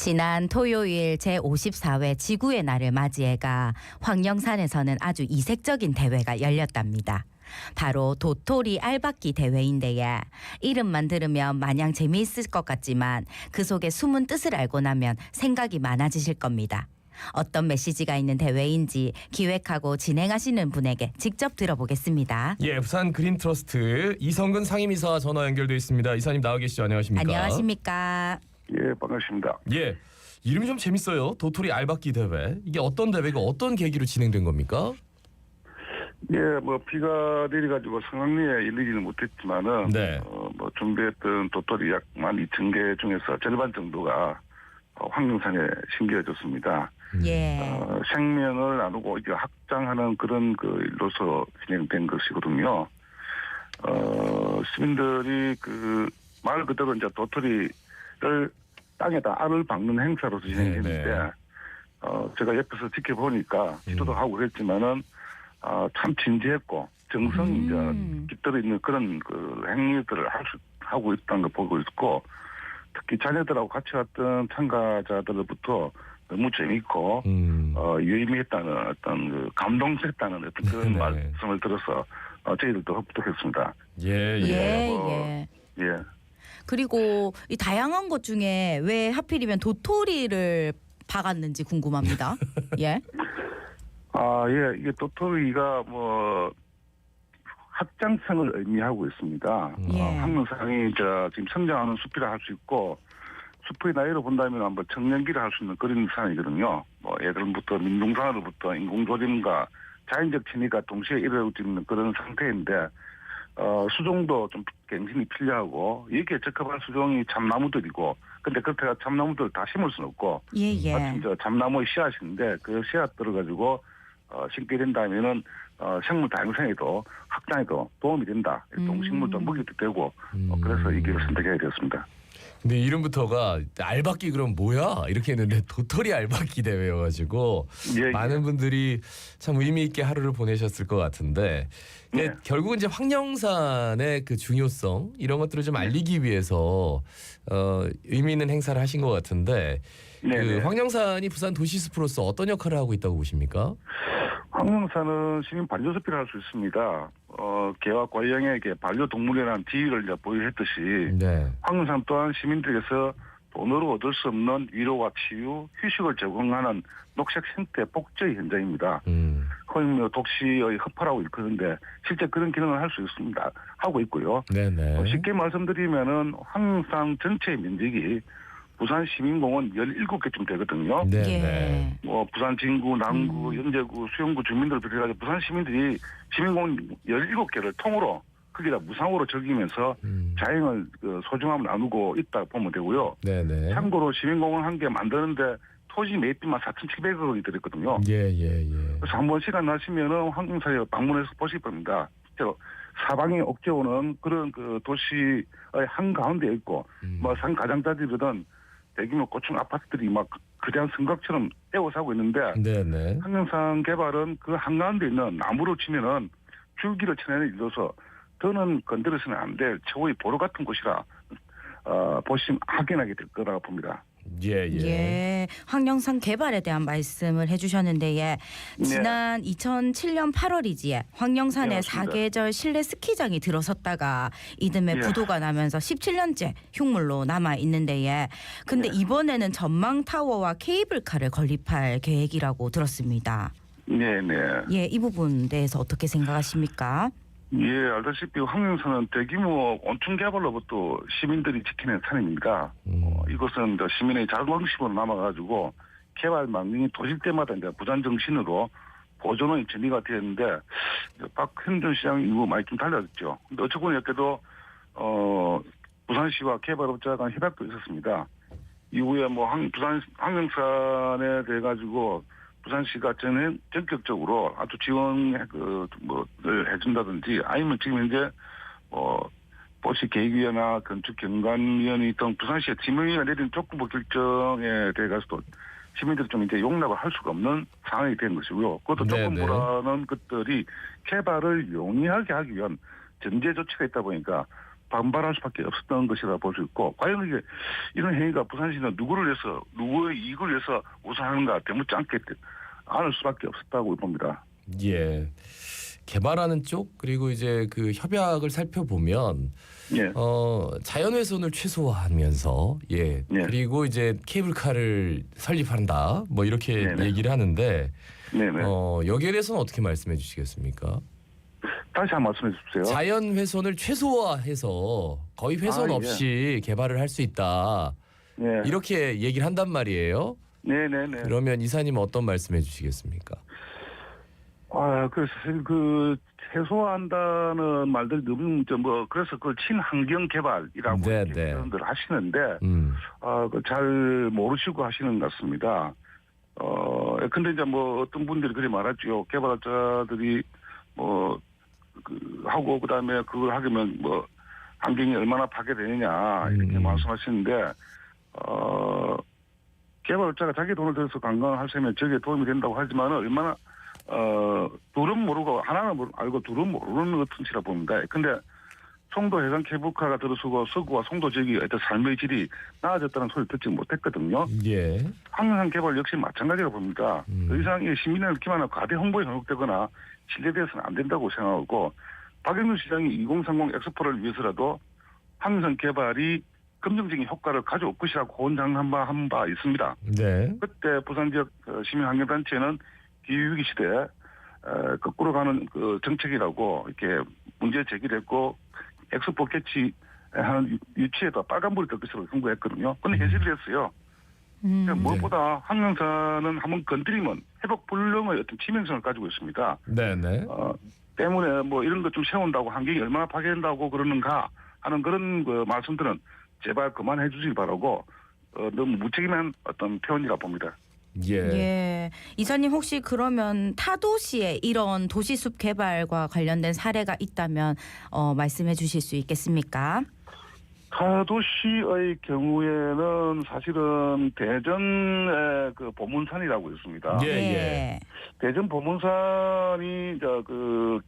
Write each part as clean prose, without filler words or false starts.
지난 토요일 제54회 지구의 날을 맞이해가 황령산에서는 아주 이색적인 대회가 열렸답니다. 바로 도토리 알박기 대회인데요. 이름만 들으면 마냥 재미있을 것 같지만 그 속에 숨은 뜻을 알고 나면 생각이 많아지실 겁니다. 어떤 메시지가 있는 대회인지 기획하고 진행하시는 분에게 직접 들어보겠습니다. 예, 부산 그린트러스트 이성근 상임이사 전화 연결돼 있습니다. 이사님 나와 계시죠? 안녕하십니까? 안녕하십니까? 예, 반갑습니다. 예, 이름이 좀 재밌어요. 도토리 알박기 대회. 이게 어떤 대회가 어떤 계기로 진행된 겁니까? 예, 비가 내려가지고 상황리에 이르지는 못했지만은 네. 준비했던 도토리 약 12,000개 중에서 절반 정도가 황령산에 심겨졌습니다. 예. 생명을 나누고 이제 확장하는 그런 그 일로서 진행된 것이거든요. 시민들이 그 말 그대로 이제 도토리를 땅에다 알을 박는 행사로서 진행했는데, 제가 옆에서 지켜보니까 기도도 하고 그랬지만은 참 진지했고 정성이 이제 깃들어 있는 그런 그 행위들을 하고 있다는 걸 보고 있고, 특히 자녀들하고 같이 왔던 참가자들로부터 너무 재밌고 유의미했다는 어떤 그 감동했다는 어떤 그런 네. 말씀을 들어서 저희들도 흡족했습니다. 예. 예. 그리고 이 다양한 것 중에 왜 하필이면 도토리를 박았는지 궁금합니다. 예. 예, 이게 도토리가 확장성을 의미하고 있습니다. 예. 황령산이 지금 성장하는 숲이라 할 수 있고, 숲의 나이로 본다면 한번 청년기를 할 수 있는 그런 산이거든요. 예전부터 민둥산으로부터 인공조림과 자연적 친위가 동시에 이루어지고 있는 그런 상태인데, 수종도 좀 갱신이 필요하고, 여기에 적합한 수종이 참나무들이고, 근데 그렇다고 참나무들을 다 심을 수는 없고, 예. 마침 참나무의 씨앗인데, 그 씨앗들을 가지고 심게 된다면은 생물 다양성에도 확장에도 도움이 된다. 동식물도 먹이도 되고, 그래서 이 길을 선택하게 되었습니다. 근데 이름부터가 알박기 그럼 뭐야? 이렇게 했는데 도토리 알박기 대회여가지고 예. 많은 분들이 참 의미 있게 하루를 보내셨을 것 같은데, 네. 결국은 이제 황령산의 그 중요성 이런 것들을 좀 알리기 위해서 의미 있는 행사를 하신 것 같은데, 그 황령산이 부산 도시숲으로서 어떤 역할을 하고 있다고 보십니까? 황령산은 시민 반려숲이라 할 수 있습니다. 개와 고양이에게 반려동물이라는 지위를 이제 보유했듯이, 네. 황령산 또한 시민들에게서 돈으로 얻을 수 없는 위로와 치유, 휴식을 제공하는 녹색 생태 복제의 현장입니다. 흔히 독시의 허파라고 일컫는데 실제 그런 기능을 할 수 있습니다. 하고 있고요. 네네. 쉽게 말씀드리면은 황령산 전체 면적이 부산 시민공원 17개쯤 되거든요. 네네. 부산 진구, 남구, 연제구, 수영구 주민들 들여가지고 부산 시민들이 시민공원 17개를 통으로 거기다 무상으로 즐기면서 자연을 소중함을 나누고 있다 보면 되고요. 네네. 참고로 시민공원 한 개 만드는데 토지 매입비만 4,700억 원이 들었거든요. 예. 그래서 한번 시간 나시면은 황령산에 방문해서 보실 겁니다. 실제로 사방에 옥죄오는 그런 그 도시의 한가운데 있고, 산 가장자리거든 대규모 고층 아파트들이 막 거대한 성곽처럼 에워싸고 있는데, 네네. 황령산 개발은 그 한가운데 있는 나무로 치면은 줄기를 쳐내는 일로서 더는 건드려서는 안 될 최고의 보루 같은 곳이라 보시면 확인하게 될 거라고 봅니다. 예. 황령산 개발에 대한 말씀을 해주셨는데, 지난 2007년 8월이지에 황령산에 네, 맞습니다. 사계절 실내 스키장이 들어섰다가 이듬해 부도가 나면서 17년째 흉물로 남아 있는데, 근데 이번에는 전망 타워와 케이블카를 건립할 계획이라고 들었습니다. 네네. 예, 이 부분 대해서 어떻게 생각하십니까? 예, 알다시피 황령산은 대규모 온천 개발로부터 시민들이 지키는 산입니다. 이것은 이제 시민의 자긍심으로 남아가지고 개발 망명이 도질 때마다 이제 부산 정신으로 보존의 전이가 되었는데, 박현준 시장 이후 많이 좀 달라졌죠. 근데 어쨌건 이렇게도 부산시와 개발업자 간 협약도 있었습니다. 이후에 부산 황령산에 대해 가지고 부산시가 전격적으로 아주 지원을 해준다든지, 아니면 지금 현재 도시계획위원회나 건축경관위원회 등 부산시의 지명위가 내린 조건부 결정에 대해 가지고 시민들이 좀 이제 용납을 할 수가 없는 상황이 된 것이고요. 그것도 조건부라는 것들이 개발을 용이하게 하기 위한 전제 조치가 있다 보니까 반발할 수밖에 없었던 것이라 볼 수 있고 과연 이게 이런 행위가 부산시는 누구를 위해서 누구의 이익을 위해서 우선하는가 대묻지 않게 않을 수밖에 없었다고 봅니다. 예. 개발하는 쪽 그리고 이제 그 협약을 살펴보면 예. 자연훼손을 최소화하면서 예. 그리고 이제 케이블카를 설립한다 뭐 이렇게 네네. 얘기를 하는데 네네. 여기에 대해서는 어떻게 말씀해 주시겠습니까? 다시 한 번 말씀해 주세요. 자연훼손을 최소화해서 거의 훼손 없이 개발을 할 수 있다. 예. 이렇게 얘기를 한단 말이에요. 네네네. 그러면 이사님은 어떤 말씀해 주시겠습니까? 그래서 그 해소한다는 말들 너무 뭐 그래서 그 친환경 개발이라고 표현들 하시는데 잘 모르시고 하시는 것 같습니다. 근데 이제 뭐 어떤 분들이 그렇게 말하죠. 개발자들이 뭐 하고 그다음에 그걸 하려면 뭐 환경이 얼마나 파괴되느냐 이렇게 말씀하시는데 개발자가 자기 돈을 들여서 관광을 하려면 저게 도움이 된다고 하지만 얼마나 둘은 모르고 하나는 알고 둘은 모르는 것이라 봅니다. 근데 송도 해상 케이블카가 들어서고 서구와 송도 지역의 어떤 삶의 질이 나아졌다는 소리를 듣지 못했거든요. 예. 항상 개발 역시 마찬가지라고 봅니다. 더 이상 시민을 기만한 과대 홍보에 현혹되거나 신뢰되어서는 안 된다고 생각하고 박영준 시장이 2030 엑스포를 위해서라도 항상 개발이 긍정적인 효과를 가져올 것이라고 권장한 바 있습니다. 네. 그때 부산 지역 시민환경단체는 기후위기 시대에 거꾸로 가는 그 정책이라고 이렇게 문제 제기를 했고 엑스포 개최하는 유치에다 빨간불이 뜰 것이라고 선고했거든요. 그런데 해지를 했어요. 무엇보다 항명산은 한번 건드리면 회복 불능의 어떤 치명성을 가지고 있습니다. 네네. 때문에 뭐 이런 것 좀 세운다고 환경이 얼마나 파괴된다고 그러는가 하는 그런 그 말씀들은 제발 그만해 주시기 바라고 너무 무책임한 어떤 표현이라 봅니다. 예. 예. 이사님 혹시 그러면 타도시에 이런 도시숲 개발과 관련된 사례가 있다면 말씀해 주실 수 있겠습니까? 타도시의 경우에는 사실은 대전의 그 보문산이라고 있습니다. 예, 예. 대전 보문산이 그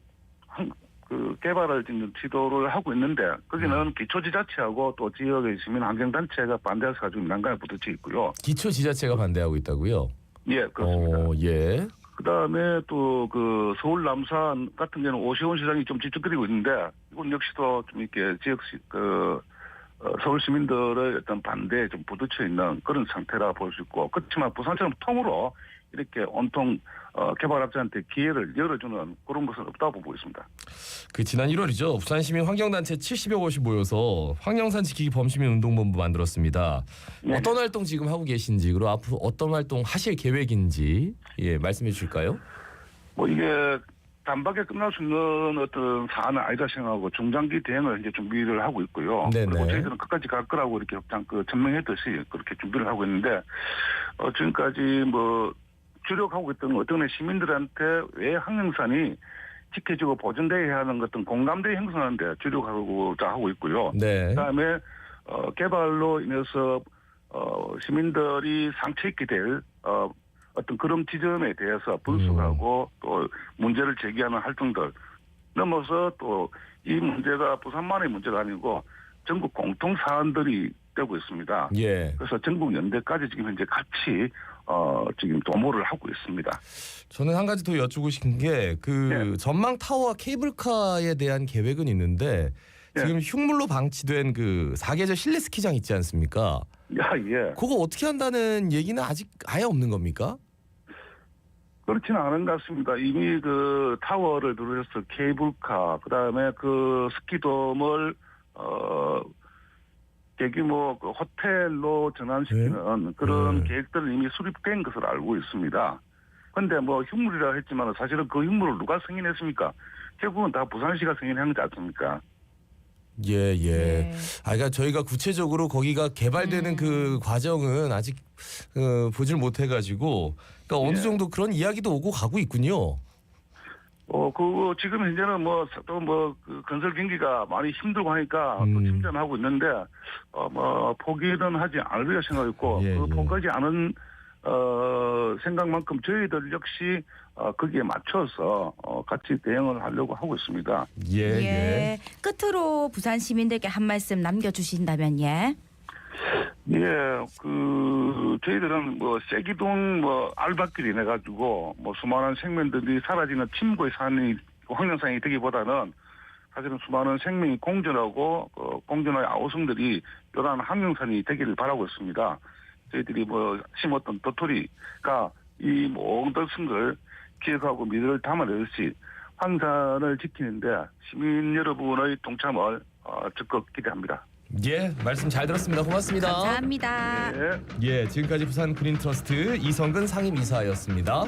개발을 지금 지도를 하고 있는데 거기는 기초지자체하고 또 지역의 시민환경단체가 반대해서 가지고 난간에 부딪혀 있고요. 기초지자체가 반대하고 있다고요? 예, 그렇습니다. 예. 그다음에 또 그 서울 남산 같은 경우는 오시원 시장이 좀 집중거리고 있는데 이건 역시도 좀 이렇게 지역 서울 시민들의 어떤 반대에 좀 부딪혀 있는 그런 상태라 볼 수 있고 그렇지만 부산처럼 통으로 이렇게 온통 개발업자한테 기회를 열어주는 그런 것은 없다고 보고 있습니다. 그 지난 1월이죠. 부산시민 환경단체 70여 곳이 모여서 황령산 지키기 범시민 운동본부 만들었습니다. 네. 어떤 활동 지금 하고 계신지 그리고 앞으로 어떤 활동 하실 계획인지 말씀해 주실까요? 뭐 이게 단박에 끝날 수 있는 어떤 사안은 아니다 생각하고 중장기 대응을 이제 준비를 하고 있고요. 네네. 그리고 저희들은 끝까지 갈 거라고 이렇게 천명했듯이 그렇게 준비를 하고 있는데 지금까지 뭐 주력하고 있던 어떤 시민들한테 왜 항령산이 지켜지고 보존돼야 하는 어떤 공감대 형성하는 데 주력하고자 하고 있고요. 네. 그다음에 개발로 인해서 시민들이 상처 입게 될 어떤 그런 지점에 대해서 분석하고 또 문제를 제기하는 활동들 넘어서 또 이 문제가 부산만의 문제가 아니고 전국 공통 사안들이 되고 있습니다. 예. 그래서 전국 연대까지 지금 현재 같이 지금 도모를 하고 있습니다. 저는 한 가지 더 여쭈고 싶은 게 그 전망 타워와 케이블카에 대한 계획은 있는데 지금 흉물로 방치된 그 사계절 실내 스키장 있지 않습니까? 예. 그거 어떻게 한다는 얘기는 아직 아예 없는 겁니까? 그렇지는 않은 것 같습니다. 이미 그 타워를 둘러서 케이블카, 그다음에 그 스키돔을 대규모 그 호텔로 전환시키는 그런 계획들은 이미 수립된 것으로 알고 있습니다. 그런데 뭐 흉물이라 했지만 사실은 그 흉물을 누가 승인했습니까? 결국은 다 부산시가 승인한 거지 않습니까? 예. 네. 그러니까 저희가 구체적으로 거기가 개발되는 그 과정은 아직 보질 못해가지고 그러니까 어느 정도 그런 이야기도 오고 가고 있군요. 지금 현재는 그 건설 경기가 많이 힘들고 하니까 또 침전하고 있는데, 포기는 하지 않으리라 생각했고, 포기하지 않은, 생각만큼 저희들 역시 거기에 맞춰서 같이 대응을 하려고 하고 있습니다. 예. 끝으로 부산 시민들께 한 말씀 남겨주신다면 예. 예, 저희들은 세기동 알박길이 내가지고 수많은 생명들이 사라지는 침고의 산이 황령산이 되기보다는 사실은 수많은 생명이 공존하고 공존의 아우성들이 요란 황령산이 되기를 바라고 있습니다. 저희들이 심었던 도토리가 이 모든 걸 기억하고 미래를 담아내듯이 황산을 지키는데 시민 여러분의 동참을 적극 기대합니다. 예, 말씀 잘 들었습니다. 고맙습니다. 감사합니다. 네. 예, 지금까지 부산 그린트러스트 이성근 상임이사였습니다.